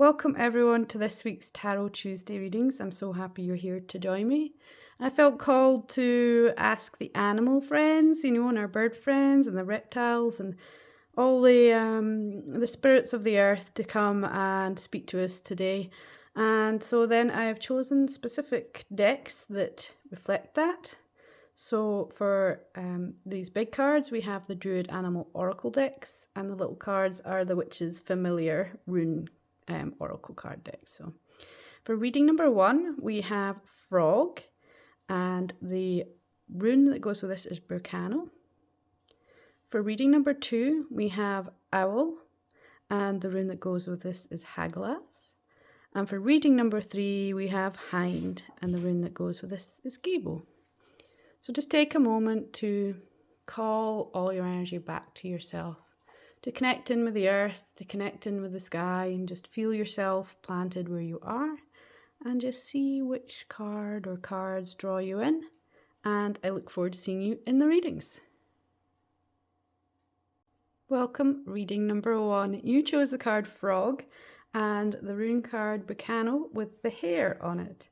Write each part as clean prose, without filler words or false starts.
Welcome everyone to this week's Tarot Tuesday readings. I'm so happy you're here to join me. I felt called to ask the animal friends, and our bird friends and the reptiles and all the spirits of the earth to come and speak to us today. And so then I have chosen specific decks that reflect that. So for these big cards, we have the Druid Animal Oracle decks, and the little cards are the Witch's Familiar Rune Oracle card deck. So for reading number 1, we have Frog, and the rune that goes with this is Burkano. For reading number 2, we have Owl, and the rune that goes with this is Hagelas. And for reading number 3, we have Hind, and the rune that goes with this is Gable. So just take a moment to call all your energy back to yourself, to connect in with the earth, to connect in with the sky, and just feel yourself planted where you are, and just see which card or cards draw you in. And I look forward to seeing you in the readings. Welcome, reading number 1. You chose the card Frog and the rune card Bacano with the hair on it.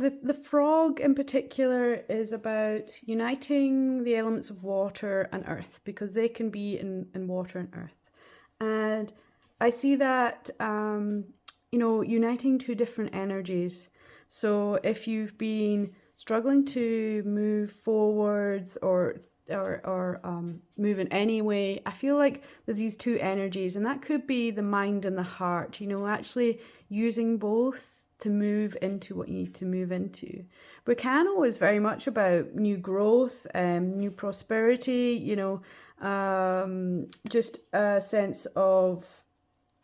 The frog in particular is about uniting the elements of water and earth, because they can be in water and earth. And I see that, uniting two different energies. So if you've been struggling to move forwards or move in any way, I feel like there's these two energies, and that could be the mind and the heart, actually using both to move into what you need to move into. Bacano is very much about new growth, new prosperity, just a sense of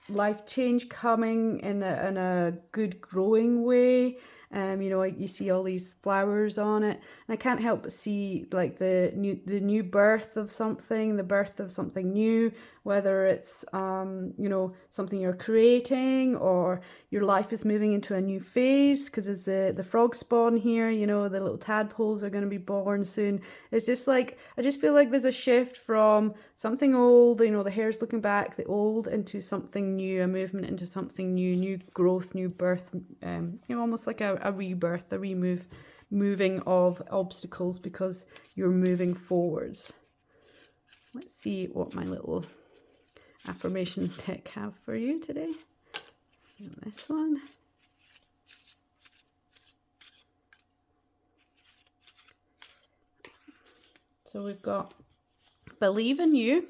life change coming in a good growing way. You see all these flowers on it, and I can't help but see like the new birth of something, the birth of something new, whether it's something you're creating or your life is moving into a new phase, because as the frog spawn here, the little tadpoles are going to be born soon. It's just like, I just feel like there's a shift from something old, the hair's looking back, the old, into something new, a movement into something new growth, new birth, almost like a rebirth, moving of obstacles because you're moving forwards. Let's see what my little affirmations deck have for you today. And this one. So we've got believe in you.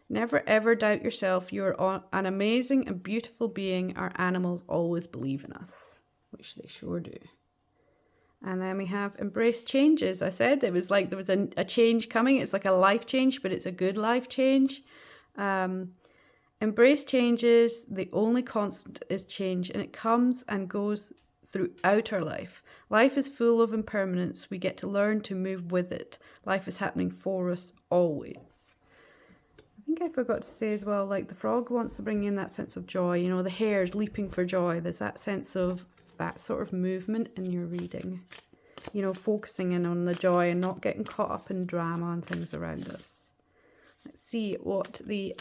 Never ever doubt yourself. You're an amazing and beautiful being. Our animals always believe in us, which they sure do. And then we have embrace changes. I said it was like there was a change coming. It's like a life change, but it's a good life change. Embrace changes. The only constant is change, and it comes and goes throughout our life. Life is full of impermanence. We get to learn to move with it. Life is happening for us always. I think I forgot to say as well, like the frog wants to bring in that sense of joy. The hare's leaping for joy. There's that sense of that sort of movement in your reading. Focusing in on the joy and not getting caught up in drama and things around us. Let's see what the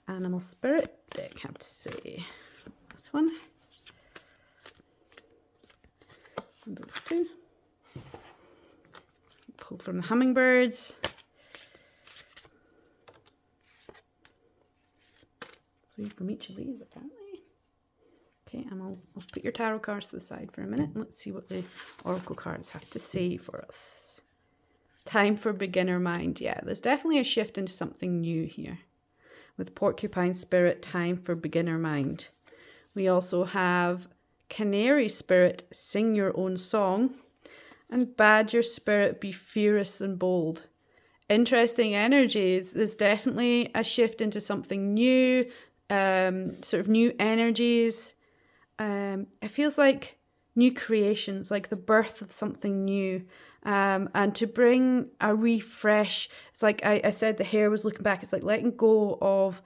Animal Spirit deck have to say. This one. And those two. Pull from the hummingbirds. 3 from each of these, apparently. Okay, and I'll put your tarot cards to the side for a minute, and let's see what the oracle cards have to say for us. Time for beginner mind. Yeah, there's definitely a shift into something new here. With Porcupine Spirit, time for beginner mind. We also have Canary Spirit, sing your own song. And Badger Spirit, be fierce and bold. Interesting energies. There's definitely a shift into something new, sort of new energies. It feels like new creations, like the birth of something new. And to bring a refresh, it's like I said, the hair was looking back. It's like letting go of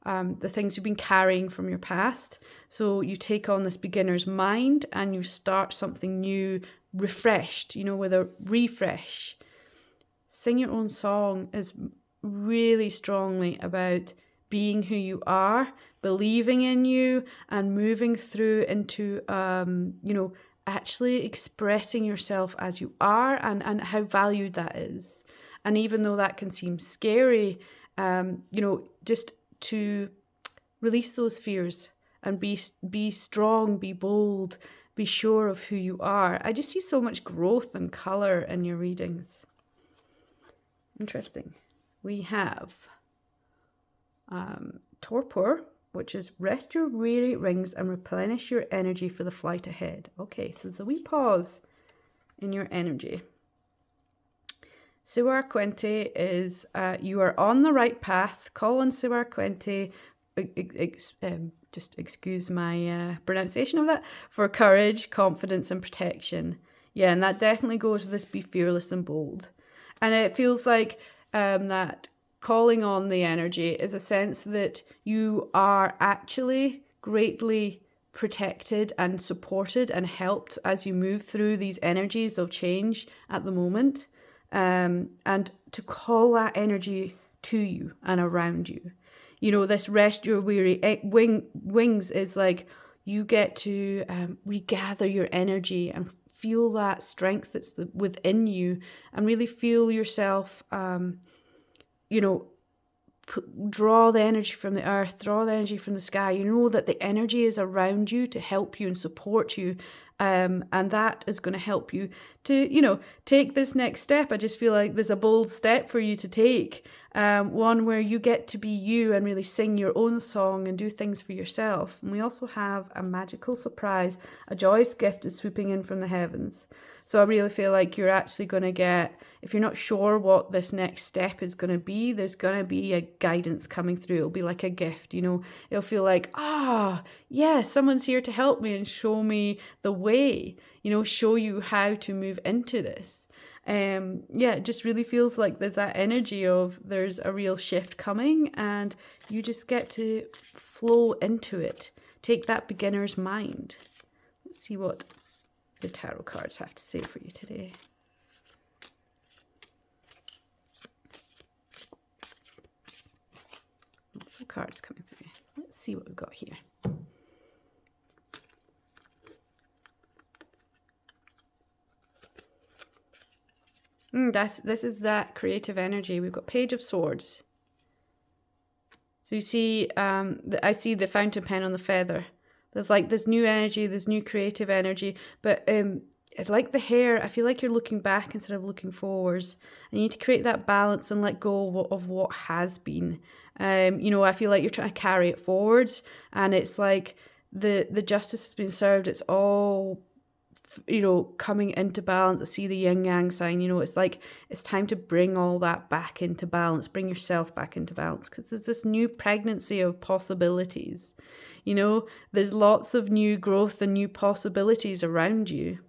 the things you've been carrying from your past. So you take on this beginner's mind and you start something new, refreshed, with a refresh. Sing your own song is really strongly about being who you are, believing in you, and moving through into, actually expressing yourself as you are, and how valued that is. And even though that can seem scary, just to release those fears and be strong, be bold, be sure of who you are. I just see so much growth and color in your readings. Interesting. We have torpor, which is rest your weary rings and replenish your energy for the flight ahead. Okay, so there's a wee pause in your energy. Suar Quente is you are on the right path. Call on Suar Quente. Just excuse my pronunciation of that, for courage, confidence, and protection. Yeah, and that definitely goes with this be fearless and bold. And it feels like that calling on the energy is a sense that you are actually greatly protected and supported and helped as you move through these energies of change at the moment. And to call that energy to you and around you. This rest your weary wings is like you get to regather your energy and feel that strength that's within you, and really feel yourself, draw the energy from the earth, draw the energy from the sky. You know that the energy is around you to help you and support you. And that is going to help you to, take this next step. I just feel like there's a bold step for you to take. One where you get to be you and really sing your own song and do things for yourself. And we also have a magical surprise. A joyous gift is swooping in from the heavens. So I really feel like you're actually going to get, if you're not sure what this next step is going to be, there's going to be a guidance coming through. It'll be like a gift, It'll feel like, yeah, someone's here to help me and show me the way, show you how to move into this. It just really feels like there's that energy of there's a real shift coming, and you just get to flow into it. Take that beginner's mind. Let's see what the tarot cards have to say for you today. Lots of cards coming through. Let's see what we've got here. This is that creative energy. We've got Page of Swords. So you see, I see the fountain pen on the feather. There's like this new energy, this new creative energy, but like the hair, I feel like you're looking back instead of looking forwards. And you need to create that balance and let go of what has been. I feel like you're trying to carry it forwards, and it's like the justice has been served. It's all, coming into balance. I see the yin yang sign. It's like it's time to bring all that back into balance, bring yourself back into balance, because there's this new pregnancy of possibilities. There's lots of new growth and new possibilities around you.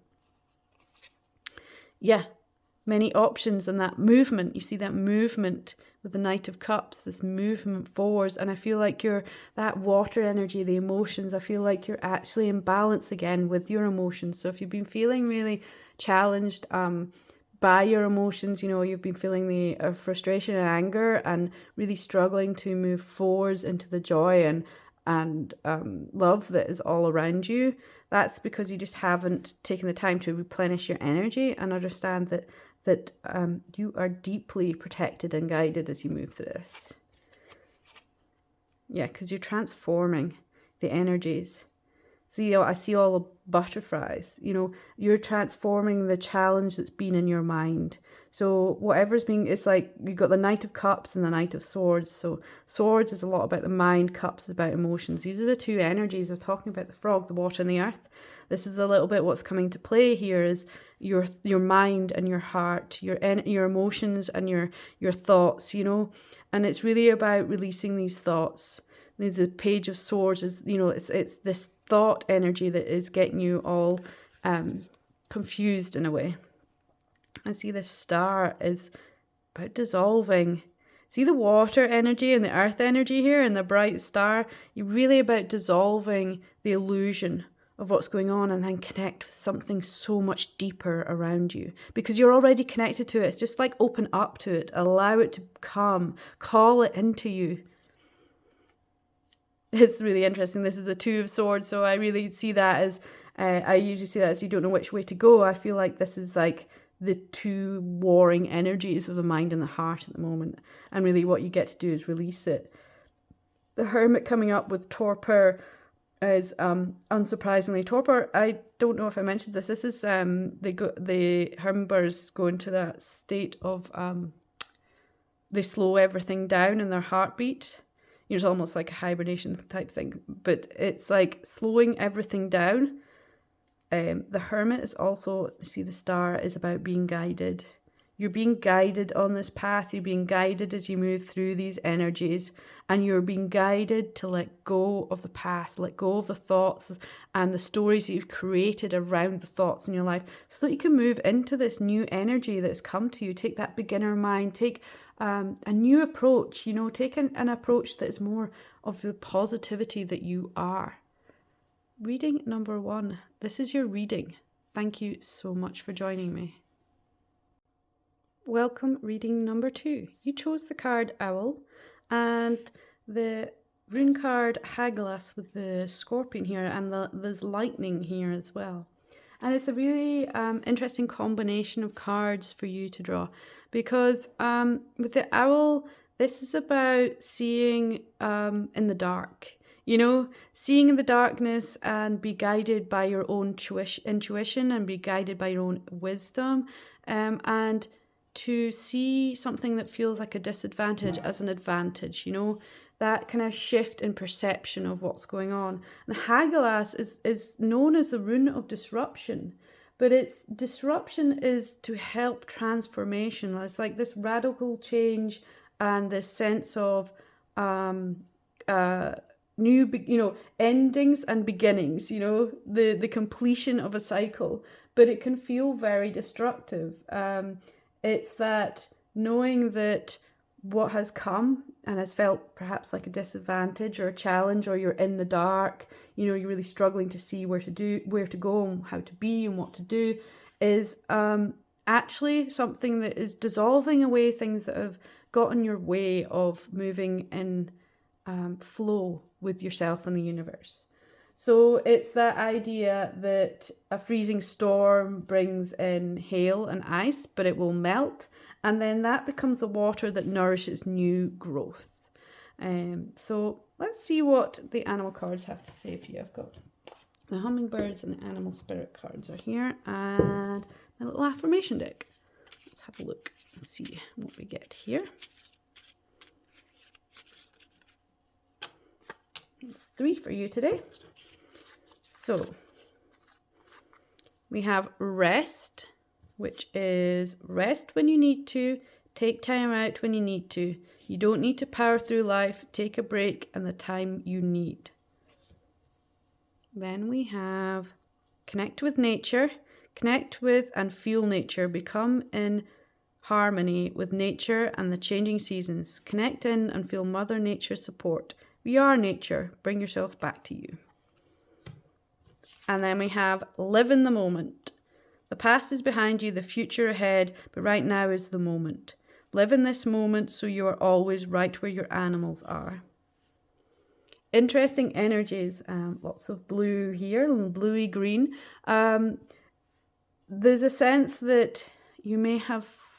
Yeah, many options, and that movement. You see that movement with the Knight of Cups, this movement forwards. And I feel like you're that water energy, the emotions, I feel like you're actually in balance again with your emotions. So if you've been feeling really challenged by your emotions, you've been feeling the frustration and anger and really struggling to move forwards into the joy and love that is all around you, that's because you just haven't taken the time to replenish your energy and understand that you are deeply protected and guided as you move through this. Yeah, because you're transforming the energies. See, I see all the butterflies. You're transforming the challenge that's been in your mind. So whatever's being, it's like you've got the Knight of Cups and the Knight of Swords. So Swords is a lot about the mind, Cups is about emotions. These are the two energies of talking about the frog, the water, and the earth. This is a little bit what's coming to play here is your mind and your heart, your emotions and your thoughts, and it's really about releasing these thoughts. The Page of Swords is, it's this thought energy that is getting you all confused in a way. I see this star is about dissolving. See the water energy and the earth energy here and the bright star? You're really about dissolving the illusion of what's going on and then connect with something so much deeper around you, because you're already connected to it. It's just like open up to it, allow it to come, call it into you. it's really interesting. This is the Two of Swords, so I really see that as, I usually see that as you don't know which way to go. I feel like this is like the two warring energies of the mind and the heart at the moment. And really what you get to do is release it. The Hermit coming up with torpor is unsurprisingly torpor. I don't know if I mentioned this. This is the hermit birds go into that state of they slow everything down in their heartbeat. It's almost like a hibernation type thing, but it's like slowing everything down. The Hermit is also, see the star is about being guided. You're being guided on this path. You're being guided as you move through these energies, and you're being guided to let go of the past, let go of the thoughts and the stories that you've created around the thoughts in your life, so that you can move into this new energy that's come to you. Take that beginner mind, take a new approach, take an approach that is more of the positivity that you are. Reading number 1. This is your reading. Thank you so much for joining me. Welcome, reading number 2. You chose the card Owl and the rune card Hagelas with the scorpion here, and there's lightning here as well. And it's a really interesting combination of cards for you to draw, because with the owl, this is about seeing in the dark. Seeing in the darkness and be guided by your own intuition and be guided by your own wisdom, and to see something that feels like a disadvantage as an advantage, that kind of shift in perception of what's going on. And Hagelas is known as the rune of disruption, but its disruption is to help transformation. It's like this radical change and this sense of new, endings and beginnings, the completion of a cycle, but it can feel very destructive. It's that knowing that what has come and has felt perhaps like a disadvantage or a challenge, or you're in the dark, you're really struggling to see where to go and how to be and what to do, is actually something that is dissolving away things that have got in your way of moving in flow with yourself and the universe. So it's that idea that a freezing storm brings in hail and ice, but it will melt, and then that becomes the water that nourishes new growth. So let's see what the animal cards have to say for you. I've got the hummingbirds and the animal spirit cards are here, and my little affirmation deck. Let's have a look and see what we get here. It's 3 for you today. So we have rest, which is rest when you need to, take time out when you need to. You don't need to power through life, take a break and the time you need. Then we have connect with nature, connect with and feel nature, become in harmony with nature and the changing seasons. Connect in and feel Mother Nature's support. We are nature, bring yourself back to you. And then we have live in the moment. The past is behind you, the future ahead, but right now is the moment. Live in this moment so you are always right where your animals are. Interesting energies, lots of blue here and bluey green. There's a sense that you may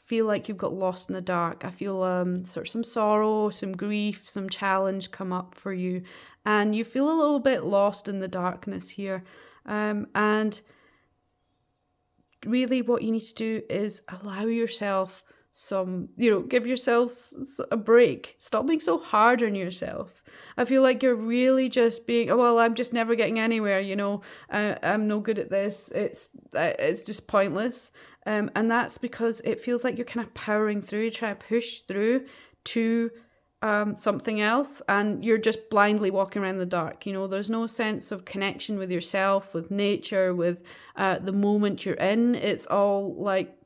feel like you've got lost in the dark. I feel sort of some sorrow, some grief, some challenge come up for you, and you feel a little bit lost in the darkness here. And really what you need to do is allow yourself give yourself a break. Stop being so hard on yourself. I feel like you're really just being, I'm just never getting anywhere, I'm no good at this. It's just pointless. And that's because it feels like you're kind of powering through, trying to push through to something else, and you're just blindly walking around the dark. There's no sense of connection with yourself, with nature, with the moment you're in. It's all like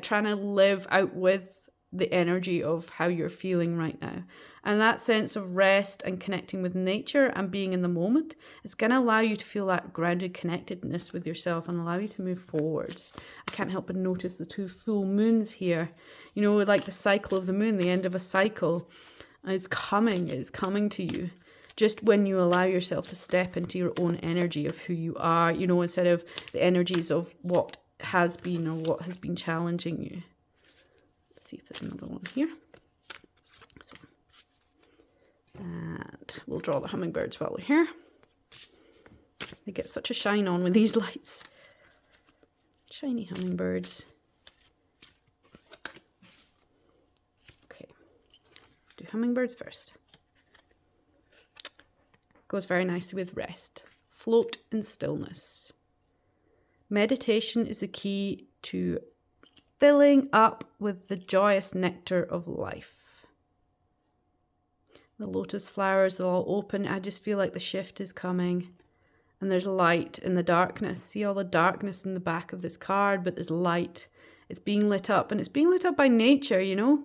trying to live out with the energy of how you're feeling right now. And that sense of rest and connecting with nature and being in the moment is going to allow you to feel that grounded connectedness with yourself and allow you to move forwards. I can't help but notice the 2 full moons here. Like the cycle of the moon, the end of a cycle is coming to you. just when you allow yourself to step into your own energy of who you are, you know, instead of the energies of what has been or what has been challenging you. Let's see if there's another one here. This one. And we'll draw the hummingbirds while we're here. They get such a shine on with these lights. Shiny hummingbirds. Okay, do hummingbirds first. Goes very nicely with rest. Float in stillness. Meditation is the key to filling up with the joyous nectar of life. The lotus flowers are all open. I just feel like the shift is coming. And there's light in the darkness. See all the darkness in the back of this card, but there's light. It's being lit up, and it's being lit up by nature, you know.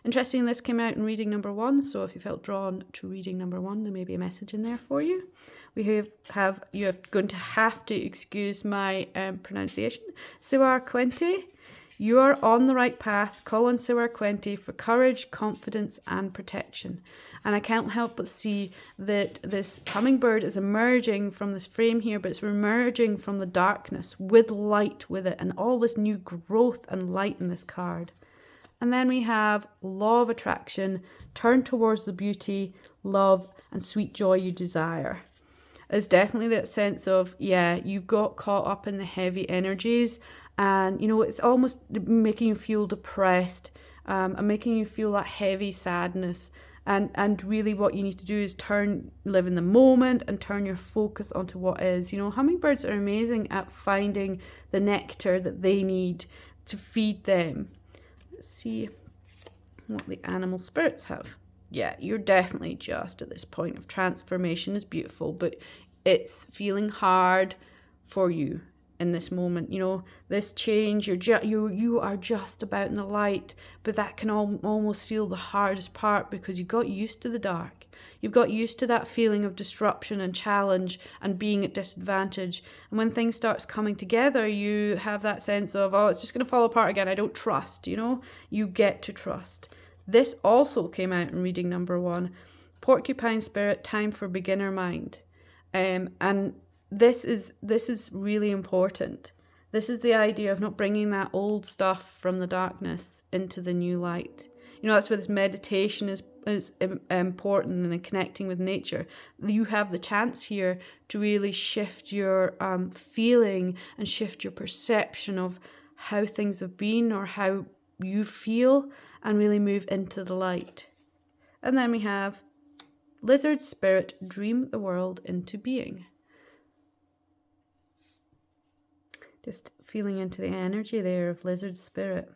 Interesting, this came out in reading number 1, so if you felt drawn to reading number 1, there may be a message in there for you. You're going to have to excuse my pronunciation. Siwar Quente, you are on the right path. Call on Siwar Quente for courage, confidence, and protection. And I can't help but see that this hummingbird is emerging from this frame here, but it's emerging from the darkness with light with it, and all this new growth and light in this card. And then we have law of attraction, turn towards the beauty, love, and sweet joy you desire. It's definitely that sense of, yeah, you've got caught up in the heavy energies, and, you know, it's almost making you feel depressed, and making you feel that heavy sadness. And really what you need to do is live in the moment and turn your focus onto what is. You know, hummingbirds are amazing at finding the nectar that they need to feed them. Let's see what the animal spirits have. Yeah, you're definitely just at this point of transformation. Is beautiful, but it's feeling hard for you in this moment. You know, this change, you are just about in the light, but that can almost feel the hardest part, because you got used to the dark. You've got used to that feeling of disruption and challenge and being at disadvantage. And when things starts coming together, you have that sense of, oh, it's just going to fall apart again. I don't trust, you know. You get to trust. This also came out in reading number 1. Porcupine spirit, time for beginner mind. And this is really important. This is the idea of not bringing that old stuff from the darkness into the new light. You know, that's where this meditation is important, and in connecting with nature. You have the chance here to really shift your feeling and shift your perception of how things have been or how you feel, and really move into the light. And then we have lizard spirit, dream the world into being. Just feeling into the energy there of lizard spirit.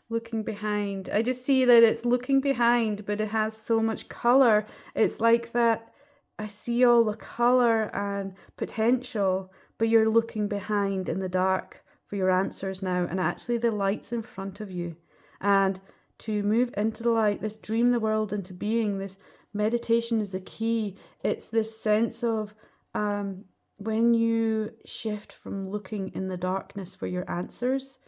Looking behind. I just see that it's looking behind, but it has so much color. It's like that. I see all the color and potential, but you're looking behind in the dark for your answers now. And actually the light's in front of you. And to move into the light, this dream the world into being, this meditation is the key. It's this sense of when you shift from looking in the darkness for your answers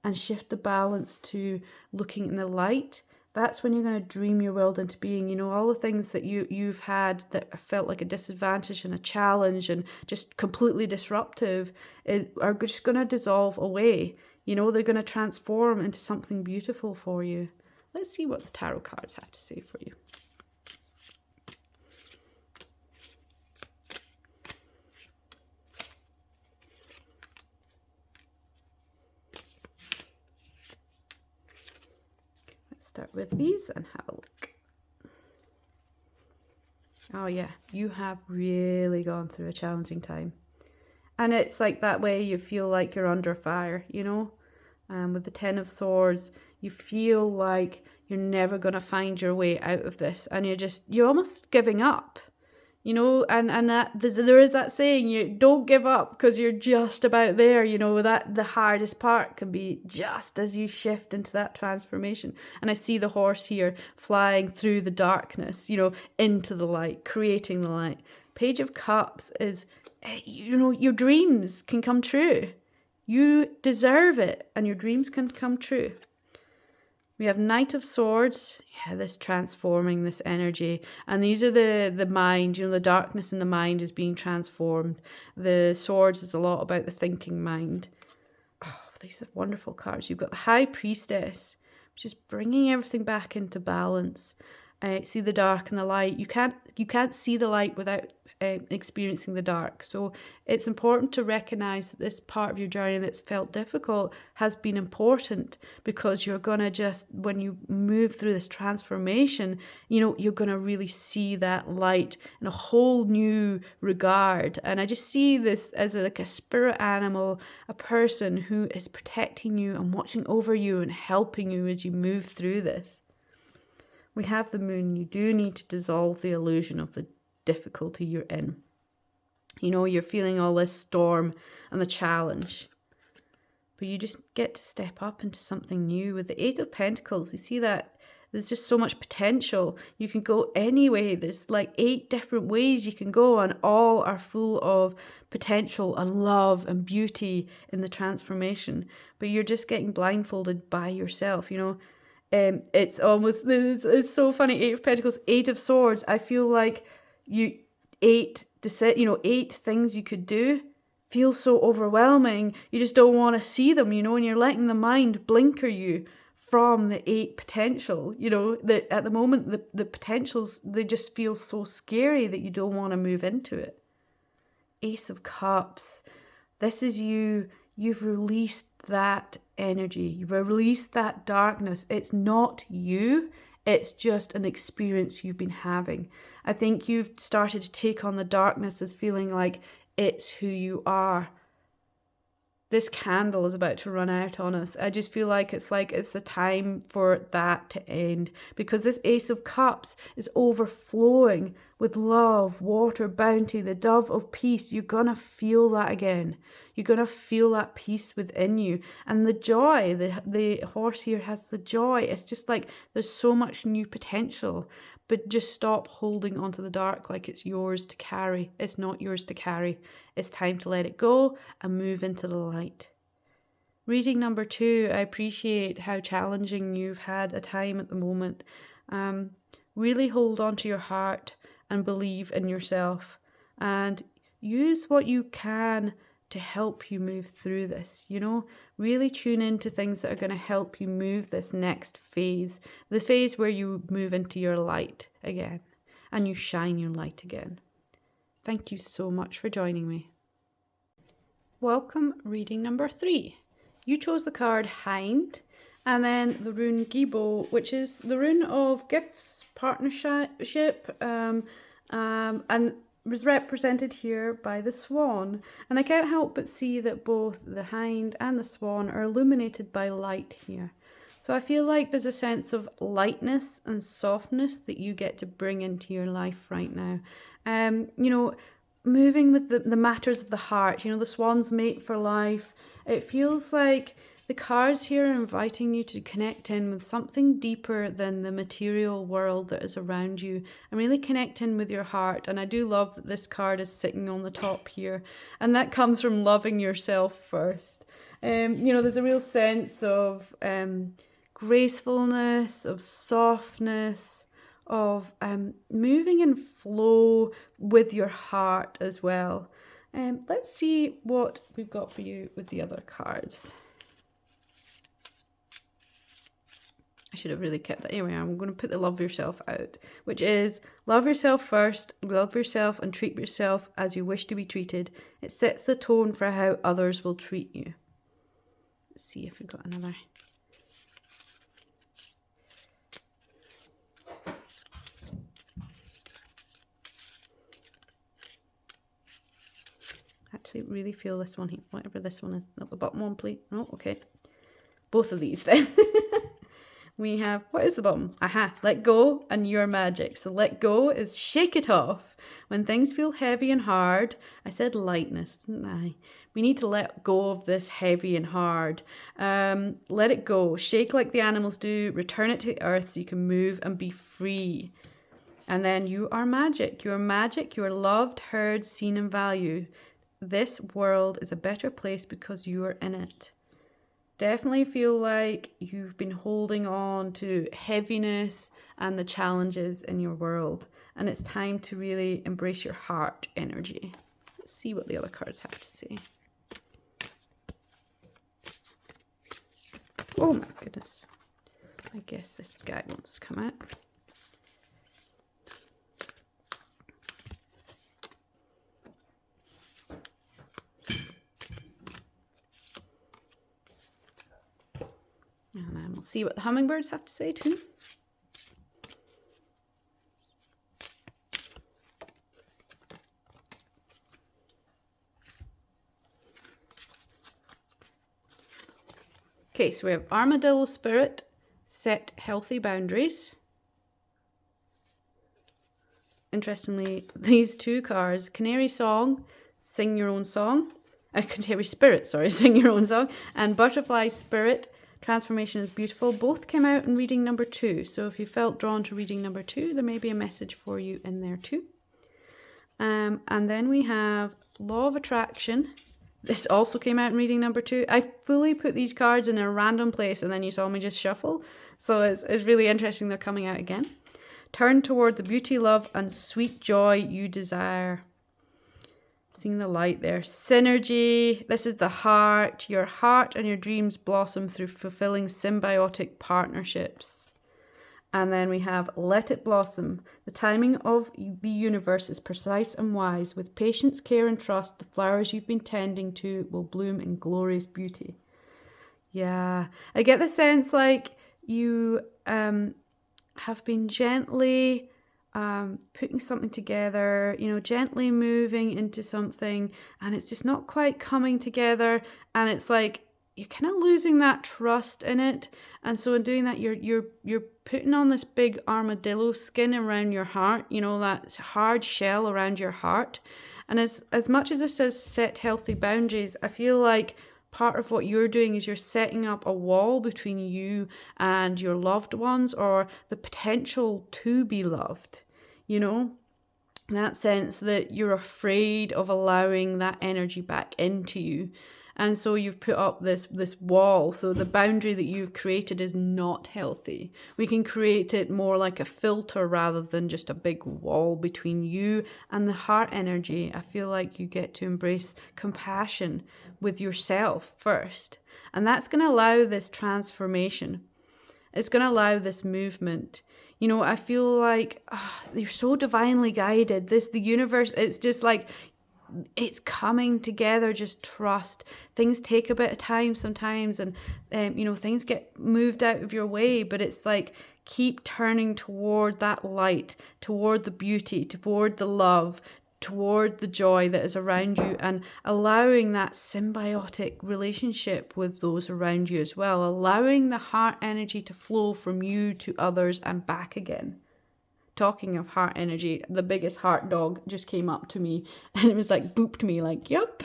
and shift the balance to looking in the light, that's when you're going to dream your world into being. You know, all the things that you've had that felt like a disadvantage and a challenge and just completely disruptive are just going to dissolve away. You know, they're going to transform into something beautiful for you. Let's see what the tarot cards have to say for you. Start with these and have a look. Oh yeah, you have really gone through a challenging time. And it's like that way you feel like you're under fire, you know? With the Ten of Swords, you feel like you're never going to find your way out of this. And you're almost giving up, you know? And that there is that saying, you don't give up because you're just about there, you know? That the hardest part can be just as you shift into that transformation. And I see the horse here flying through the darkness, you know, into the light, creating the light. Page of Cups is, you know, your dreams can come true. You deserve it, and your dreams can come true. We have Knight of Swords. Yeah, this transforming, this energy. And these are the mind, the darkness in the mind is being transformed. The Swords is a lot about the thinking mind. Oh, these are wonderful cards. You've got the High Priestess, which is bringing everything back into balance. See the dark and the light. You can't see the light without experiencing the dark. So it's important to recognize that this part of your journey that's felt difficult has been important, because you're gonna just, when you move through this transformation, you're gonna really see that light in a whole new regard. And I just see this as like a spirit animal, a person who is protecting you and watching over you and helping you as you move through this. We have the moon. You do need to dissolve the illusion of the difficulty you're in. You're feeling all this storm and the challenge, but you just get to step up into something new. With the Eight of Pentacles, you see that there's just so much potential. You can go any way. There's like 8 different ways you can go, and all are full of potential and love and beauty in the transformation. But you're just getting blindfolded by yourself, It's almost, it's so funny. 8 of Pentacles, 8 of Swords. I feel like 8 things you could do feels so overwhelming. You just don't want to see them, and you're letting the mind blinker you from the 8 potential. That at the moment the potentials, they just feel so scary that you don't want to move into it. Ace of Cups. This is you. You've released that energy. You've released that darkness. It's not you. It's just an experience you've been having. I think you've started to take on the darkness as feeling like it's who you are. This candle is about to run out on us. I just feel like it's the time for that to end, because this Ace of Cups is overflowing with love, water, bounty, the dove of peace. You're going to feel that again. You're going to feel that peace within you. And the joy, the horse here has the joy. It's just like there's so much new potential. But just stop holding onto the dark like it's yours to carry. It's not yours to carry. It's time to let it go and move into the light. Reading number 2, I appreciate how challenging you've had a time at the moment. Really hold on to your heart and believe in yourself. And use what you can to help you move through this, really tune into things that are going to help you move this next phase, the phase where you move into your light again and you shine your light again. Thank you so much for joining me. Welcome, reading number 3. You chose the card Hind, and then the rune Gibo, which is the rune of gifts, partnership, and was represented here by the swan. And I can't help but see that both the hind and the swan are illuminated by light here. So I feel like there's a sense of lightness and softness that you get to bring into your life right now. Moving with the matters of the heart, the swan's mate for life. It feels like the cards here are inviting you to connect in with something deeper than the material world that is around you, and really connect in with your heart. And I do love that this card is sitting on the top here, and that comes from loving yourself first. There's a real sense of gracefulness, of softness, of moving in flow with your heart as well. Let's see what we've got for you with the other cards. I should have really kept that. Anyway, I'm going to put the love yourself out, which is love yourself first, love yourself and treat yourself as you wish to be treated. It sets the tone for how others will treat you. Let's see if we've got another. Actually, really feel this one here, whatever this one is. Not the bottom one, please. Oh, okay. Both of these then. We have, what is the bottom? Aha, let go and you're magic. So let go is shake it off. When things feel heavy and hard, I said lightness, didn't I? We need to let go of this heavy and hard. Let it go. Shake like the animals do. Return it to the earth so you can move and be free. And then you are magic. You are magic. You are loved, heard, seen and valued. This world is a better place because you are in it. definitely feel like you've been holding on to heaviness and the challenges in your world. And it's time to really embrace your heart energy. Let's see what the other cards have to say. Oh my goodness. I guess this guy wants to come out. And then we'll see what the hummingbirds have to say too. Okay, so we have Armadillo Spirit, set healthy boundaries. Interestingly, these two cards, Canary Song, sing your own song. Canary Spirit, sorry, sing your own song. And Butterfly Spirit, transformation is beautiful. Both came out in reading number 2. So if you felt drawn to reading number 2, there may be a message for you in there too. And then we have Law of Attraction. This also came out in reading number 2. I fully put these cards in a random place and then you saw me just shuffle. So it's really interesting they're coming out again. Turn toward the beauty, love, and sweet joy you desire. Seeing the light there. Synergy. This is the heart. Your heart and your dreams blossom through fulfilling symbiotic partnerships. And then we have Let It Blossom. The timing of the universe is precise and wise. With patience, care, and trust, the flowers you've been tending to will bloom in glorious beauty. Yeah, I get the sense like you have been gently putting something together, you know, gently moving into something, and it's just not quite coming together. And it's like you're kind of losing that trust in it. And so in doing that, you're putting on this big armadillo skin around your heart, you know, that hard shell around your heart. And as much as it says set healthy boundaries, I feel like part of what you're doing is you're setting up a wall between you and your loved ones, or the potential to be loved, you know, in that sense that you're afraid of allowing that energy back into you. And so you've put up this wall. So the boundary that you've created is not healthy. We can create it more like a filter rather than just a big wall between you and the heart energy. I feel like you get to embrace compassion with yourself first. And that's going to allow this transformation. It's going to allow this movement. You know, I feel like you're so divinely guided. The universe, it's just like, it's coming together. Just trust. Things take a bit of time sometimes, and you know, things get moved out of your way, but it's like keep turning toward that light, toward the beauty, toward the love, toward the joy that is around you, and allowing that symbiotic relationship with those around you as well, allowing the heart energy to flow from you to others and back again. Talking of heart energy, the biggest heart dog just came up to me and it was like booped me like, yep,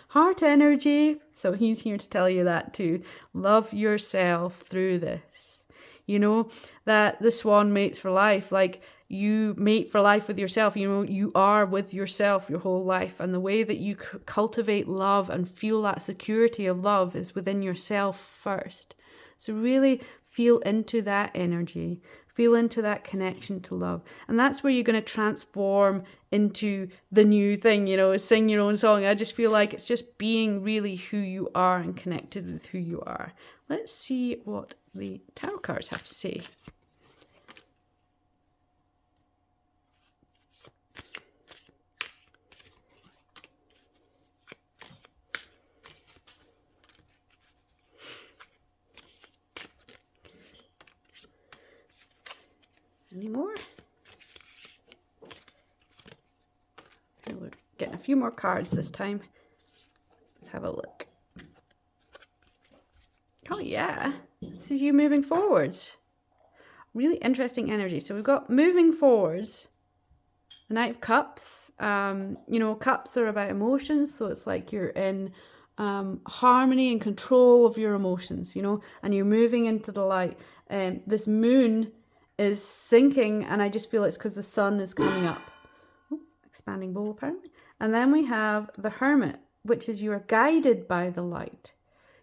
heart energy. So he's here to tell you that too. Love yourself through this. You know, that the swan mates for life, like you mate for life with yourself. You know, you are with yourself your whole life. And the way that you cultivate love and feel that security of love is within yourself first. So really feel into that energy. Feel into that connection to love. And that's where you're going to transform into the new thing, you know, sing your own song. I just feel like it's just being really who you are and connected with who you are. Let's see what the tarot cards have to say. Any more? We're getting a few more cards this time. Let's have a look. Oh yeah, this is you moving forwards. Really interesting energy. So we've got moving forwards, the Knight of Cups. You know, cups are about emotions, so it's like you're in harmony and control of your emotions, you know, and you're moving into the light. This moon is sinking, and I just feel it's because the sun is coming up. Oh, expanding bowl apparently. And then we have the Hermit, which is you are guided by the light.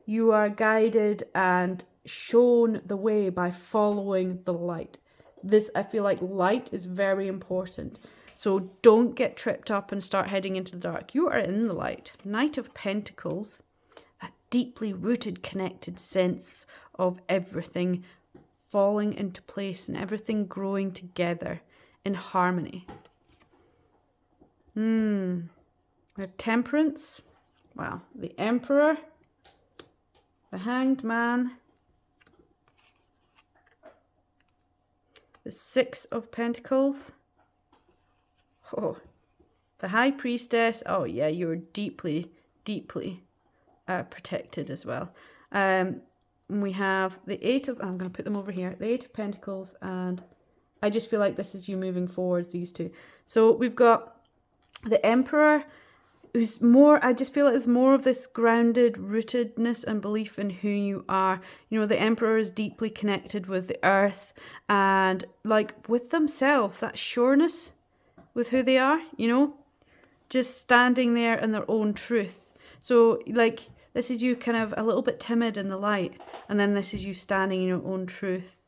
You are guided and shown the way by following the light. This, I feel like light is very important. So don't get tripped up and start heading into the dark. You are in the light. Knight of Pentacles, that deeply rooted, connected sense of everything falling into place and everything growing together in harmony. We have Temperance. Wow. The Emperor. The Hanged Man. The Six of Pentacles. Oh. The High Priestess. Oh yeah, you're deeply, deeply protected as well. We have the Eight of... I'm going to put them over here. The Eight of Pentacles, and I just feel like this is you moving forwards, these two. So we've got the Emperor, who's more... I just feel like there's more of this grounded rootedness and belief in who you are. You know, the Emperor is deeply connected with the earth and, like, with themselves, that sureness with who they are, you know? Just standing there in their own truth. So, like... This is you kind of a little bit timid in the light. And then this is you standing in your own truth.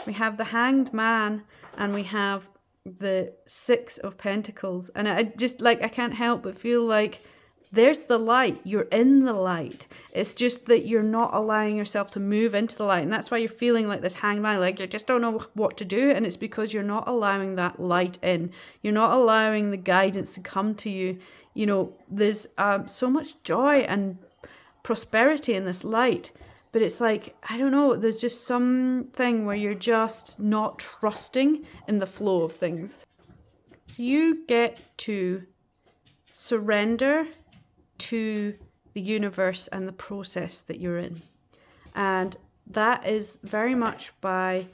We have the Hanged Man and we have the Six of Pentacles. And I just, like, I can't help but feel like there's the light. You're in the light. It's just that you're not allowing yourself to move into the light. And that's why you're feeling like this hanged man, like you just don't know what to do. And it's because you're not allowing that light in. You're not allowing the guidance to come to you. You know, there's so much joy and prosperity in this light, but it's like, I don't know, there's just something where you're just not trusting in the flow of things. So you get to surrender to the universe and the process that you're in, and that is very much by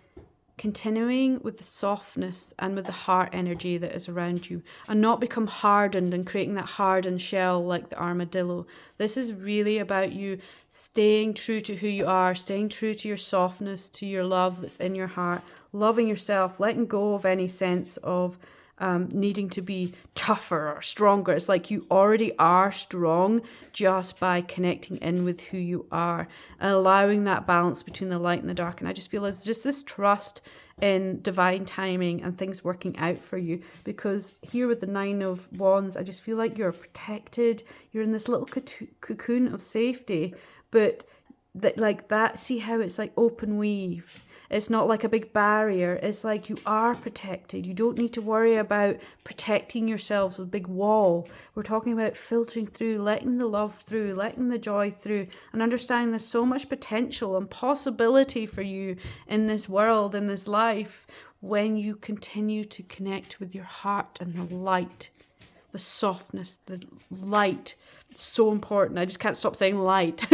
continuing with the softness and with the heart energy that is around you, and not become hardened and creating that hardened shell like the armadillo. This is really about you staying true to who you are, staying true to your softness, to your love that's in your heart, loving yourself, letting go of any sense of needing to be tougher or stronger. It's like you already are strong just by connecting in with who you are and allowing that balance between the light and the dark. And I just feel there's just this trust in divine timing and things working out for you, because here with the Nine of Wands, I just feel like you're protected. You're in this little cocoon of safety, but that, see how it's like open weave. It's not like a big barrier. It's like you are protected. You don't need to worry about protecting yourselves with a big wall. We're talking about filtering through, letting the love through, letting the joy through, and understanding there's so much potential and possibility for you in this world, in this life, when you continue to connect with your heart and the light, the softness, the light. It's so important. I just can't stop saying light.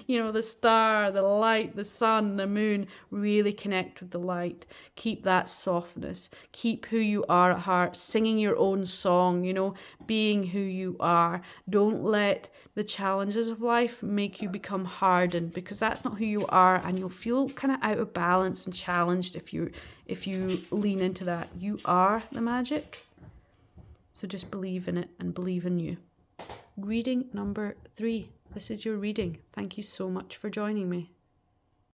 You know, the star, the light, the sun, the moon. Really connect with the light. Keep that softness. Keep who you are at heart. Singing your own song, you know, being who you are. Don't let the challenges of life make you become hardened, because that's not who you are, and you'll feel kind of out of balance and challenged if you lean into that. You are the magic. So just believe in it and believe in you. Reading number 3. This is your reading. Thank you so much for joining me.